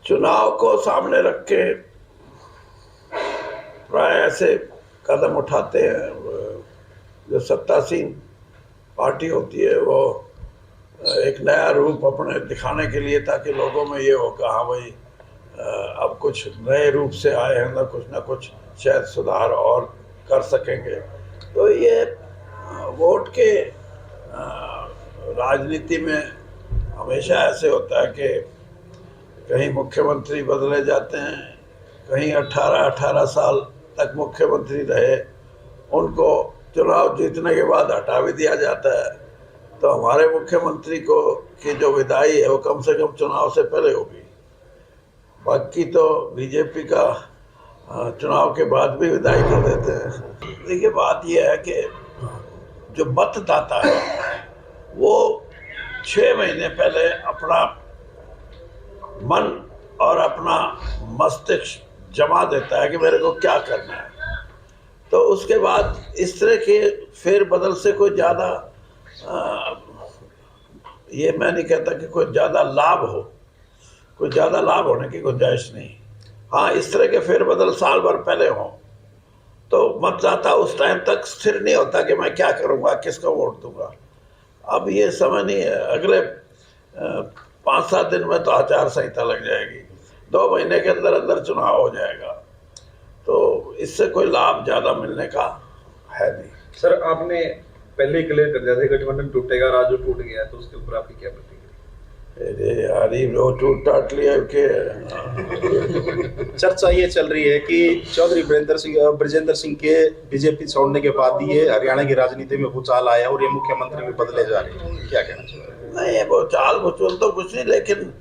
चुनाव को सामने रख के प्राय ऐसे कदम उठाते हैं। जो सत्तासीन पार्टी होती है वो एक नया रूप अपने दिखाने के लिए, ताकि लोगों में ये हो कि हाँ भाई अब कुछ नए रूप से आए हैं, ना कुछ शायद सुधार और कर सकेंगे। तो ये वोट के राजनीति में हमेशा ऐसे होता है कि कहीं मुख्यमंत्री बदले जाते हैं, कहीं 18 साल तक मुख्यमंत्री रहे, उनको चुनाव जीतने के बाद हटा भी दिया जाता है। तो हमारे मुख्यमंत्री को की जो विदाई है वो कम से कम चुनाव से पहले होगी। बाकी तो बीजेपी का चुनाव के बाद भी विदाई कर देते हैं। देखिए, बात यह है कि जो मतदाता है वो 6 महीने पहले अपना मन और अपना मस्तिष्क जमा देता है कि मेरे को क्या करना है। तो उसके बाद इस तरह के फेरबदल से कोई ज़्यादा ये मैं नहीं कहता कि कोई ज़्यादा लाभ हो, कोई ज़्यादा लाभ होने की गुंजाइश नहीं। हाँ, इस तरह के फेरबदल साल भर पहले हों तो मतदाता उस टाइम तक स्थिर नहीं होता कि मैं क्या करूँगा, किसको वोट दूंगा। अब ये समय नहीं है, अगले 5-7 दिन में तो आचार संहिता लग जाएगी, 2 महीने के अंदर अंदर चुनाव हो जाएगा, तो इससे कोई लाभ ज़्यादा मिलने का है नहीं। सर, आपने पहले ही क्लियर कर दिया था गठबंधन टूटेगा, राजू टूट गया, तो उसके ऊपर आपकी क्या प्रतिक्रिया? अरे यार, वो टूट टाट लिया के चर्चा ये चल रही है कि चौधरी ब्रजेंद्र सिंह के बीजेपी छोड़ने के बाद ये हरियाणा की राजनीति में भूचाल आया और ये मुख्यमंत्री भी बदले जा रहे हैं, क्या कहना चाहिए? नहीं, भूचाल भूचूल तो कुछ नहीं, लेकिन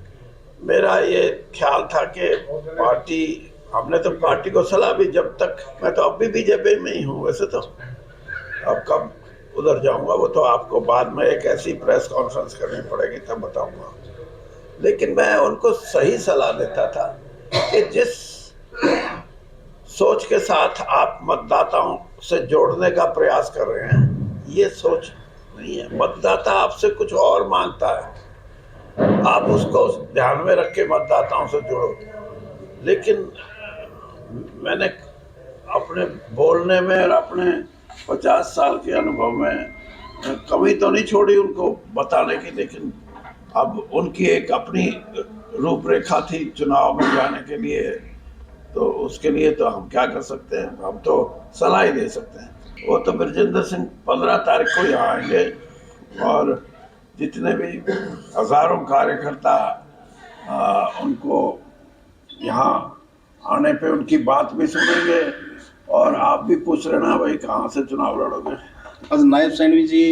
मेरा ये ख्याल था कि पार्टी, हमने तो पार्टी को सलाह भी, जब तक मैं तो अब भी बीजेपी में ही हूँ वैसे तो, अब कब उधर जाऊंगा वो तो आपको बाद में एक ऐसी प्रेस कॉन्फ्रेंस करनी पड़ेगी तब बताऊंगा। लेकिन मैं उनको सही सलाह देता था कि जिस सोच के साथ आप मतदाताओं से जोड़ने का प्रयास कर रहे हैं, ये सोच नहीं है। मतदाता आपसे कुछ और मांगता है, आप उसको ध्यान में रख के मतदाताओं से जुड़ो। लेकिन मैंने अपने बोलने में और अपने 50 साल के अनुभव में कमी तो नहीं छोड़ी उनको बताने की, लेकिन अब उनकी एक अपनी रूपरेखा थी चुनाव में जाने के लिए, तो उसके लिए तो हम क्या कर सकते हैं, हम तो सलाह ही दे सकते हैं। वो तो ब्रजेंद्र सिंह 15 तारीख को यहाँ आएंगे और जितने भी हजारों कार्यकर्ता उनको यहाँ आने पे उनकी बात भी सुनेंगे, और आप भी पूछ रहे ना भाई कहाँ से चुनाव लड़ोगे। आज नायब सैनी जी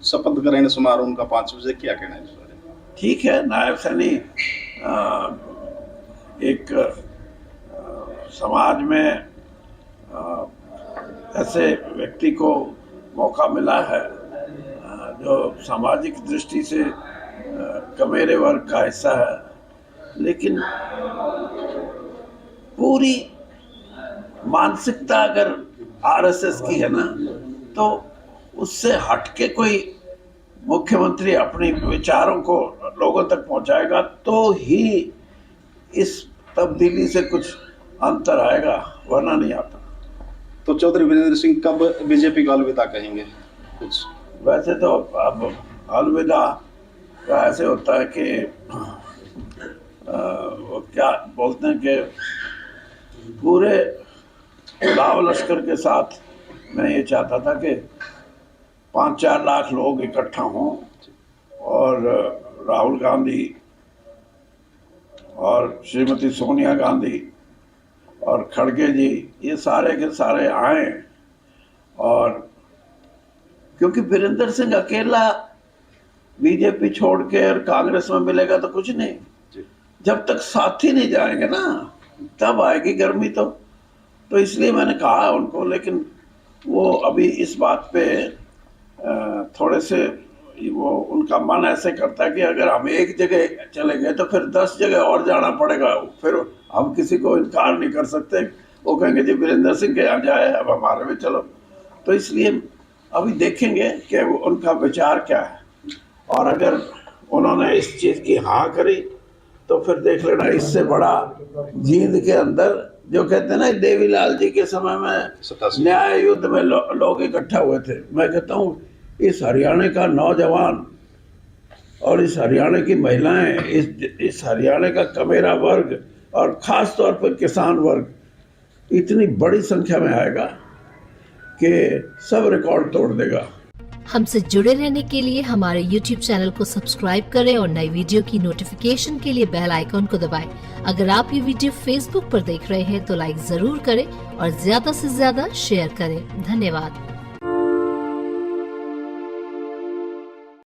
शपथ ग्रहण समारोह उनका 5 बजे, क्या कहना है इस बारे में? ठीक है, नायब सैनी एक समाज में ऐसे व्यक्ति को मौका मिला है जो सामाजिक दृष्टि से कमेरे वर्ग का हिस्सा है, लेकिन पूरी मानसिकता अगर आरएसएस की है ना, तो उससे हटके कोई मुख्यमंत्री अपने विचारों को लोगों तक पहुंचाएगा तो ही इस तब्दीली से कुछ अंतर आएगा, वरना नहीं आता। तो चौधरी ब्रजेंद्र सिंह कब बीजेपी को अलविदा कहेंगे कुछ? वैसे तो अब अलविदा का ऐसे होता है कि वो क्या बोलते हैं कि पूरे लाव लश्कर के साथ मैं ये चाहता था कि 5-4 लाख लोग इकट्ठा हों और राहुल गांधी और श्रीमती सोनिया गांधी और खड़गे जी, ये सारे के सारे आए, और क्योंकि वीरेंद्र सिंह अकेला बीजेपी छोड़ के और कांग्रेस में मिलेगा तो कुछ नहीं, जब तक साथी नहीं जाएंगे ना तब आएगी गर्मी। तो इसलिए मैंने कहा उनको, लेकिन वो अभी इस बात पे थोड़े से वो उनका मन ऐसे करता है कि अगर हम एक जगह चले गए तो फिर 10 जगह और जाना पड़ेगा, फिर हम किसी को इनकार नहीं कर सकते। वो कहेंगे जी वीरेंद्र सिंह के यहाँ जाए, अब हमारे में चलो। तो इसलिए अभी देखेंगे कि उनका विचार क्या है, और अगर उन्होंने इस चीज़ की हाँ करी तो फिर देख लेना इससे बड़ा जींद के अंदर जो कहते हैं ना देवीलाल जी के समय में 87 न्याय युद्ध में लोग इकट्ठा हुए थे। मैं कहता हूँ इस हरियाणा का नौजवान और इस हरियाणा की महिलाएं, इस हरियाणा का कमेरा वर्ग और ख़ास तौर पर किसान वर्ग इतनी बड़ी संख्या में आएगा कि सब रिकॉर्ड तोड़ देगा। हमसे जुड़े रहने के लिए हमारे YouTube चैनल को सब्सक्राइब करें और नई वीडियो की नोटिफिकेशन के लिए बेल आइकॉन को दबाएं। अगर आप ये वीडियो Facebook पर देख रहे हैं तो लाइक जरूर करें और ज्यादा से ज्यादा शेयर करें। धन्यवाद।